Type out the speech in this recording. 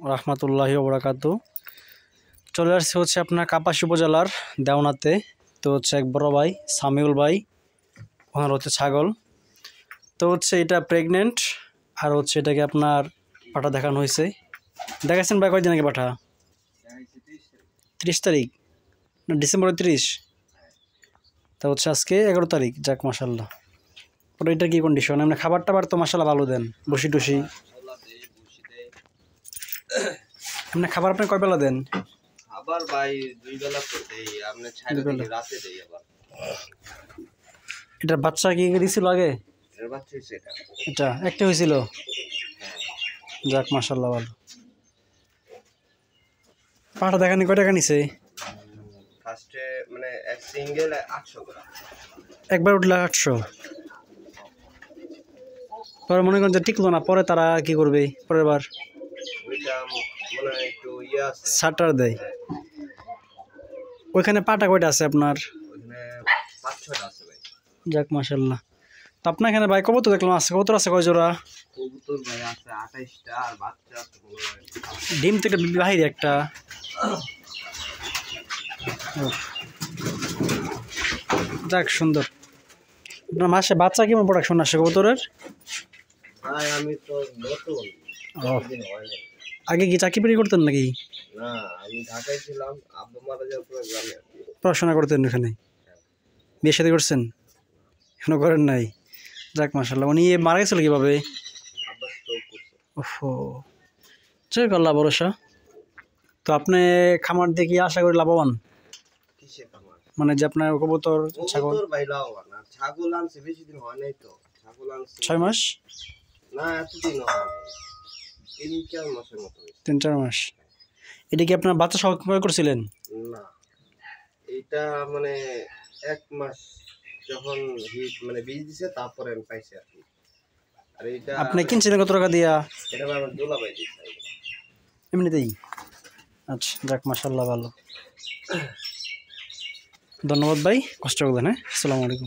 রাহমাতুল্লাহি ওয়া বারাকাতু। চলে আসছে হচ্ছে আপনার কাপাসী উপজেলার দেওনাতে। তো হচ্ছে এক বড় ভাই সামিউল ভাই, ওনার হচ্ছে ছাগল। তো হচ্ছে এটা প্রেগনেন্ট, আর হচ্ছে এটাকে আপনার পাঠা দেখানো হয়েছে। দেখাচ্ছেন ভাই কয়দিন আগে পাঠা? 30 তারিখ না ডিসেম্বরের 30? তা হচ্ছে আজকে 11 তারিখ। যাক মাশাল্লাহ। ওটা এটা কি কন্ডিশন? এমনি খাবার টাবার তো মাশাল্লাহ ভালো দেন, বসি টুসি এমনি খাবার আপনি কয় বেলা দেন? খাবার ভাই 2 বেলা তো দেই, আপনি ছাইড়া দিই রাতে দেই আবার। এটার বাচ্চা কি দিছিল আগে? এর বাচ্চা হইছে এটা একটা হয়েছিল। যাক মাশাল্লাহ ভালো। পাঠা দেখানি কয় টাকা নিছে? ফার্স্টে মানে এক সিঙ্গেল 800 গ্রাম, একবার উঠলে 800। পরে মনে করেন যে টিকলো না, পরে তারা কি করবে পরের বার? ওইটা মানে একটু ইয়া আছে, সাটার দেয়। ওইখানে পাটা কয়টা আছে আপনার? ওখানে 5-6টা আছে ভাই। যাক মাশাল্লাহ। তো আপনার এখানে ভাই কবুতর দেখলাম আছে, কবুতর আছে কয় জোড়া? কবুতর ভাই আছে 28টা, আর বাচ্চা আছে ডিম তো একটা বাহিরে একটা। যাক সুন্দর। আপনার মাসে বাচ্চা কেমন প্রোডাকশন আসে কবুতরের? ভাই আমি তো নতুন, দিন হয় না। আগে কি চাকরি বাকরি করতেন নাকি? না, আমি ঢাকায় ছিলাম, আব্বা মারা যাওয়ার পরে গ্রামে। পড়াশোনা করতেন ওখানে? বিয়ে শাদী করছেন? এখনো করেন নাই? যাক মাশাল্লাহ। উনি মারা গেছিল কিভাবে? আব্বা স্ট্রোক করছে। ওহো, যাক আল্লাহ ভরসা। তো আপনি খামার দিয়ে কি আশা করি লাভবান? কিসের খামার? মানে যে আপনার কবুতর ছাগল? কবুতর ভাই লাভবান, আর ছাগল আনছে বেশি দিন হয় নাই তো। ছাগল আনছে 6 মাস? না, এতদিন হয় নাই, 3-4 মাসের মতো হয়েছে। 3-4 মাস। এটা কি আপনার বাচ্চা সহ ক্রয় করছিলেন? না, এটা মানে 1 মাস যখন হিট মানে বীজ দিছে তারপরে আমি পাইছি আর কি। আর এটা আপনি কিনছিলেন কত টাকা দিয়া? এটা আমার দুলাভাই দিছে এমনিতেই? আচ্ছা, যাক মাশাল্লাহ ভালো। ধন্যবাদ ভাই, কষ্ট করবেন। হ্যাঁ, আসসালামু আলাইকুম।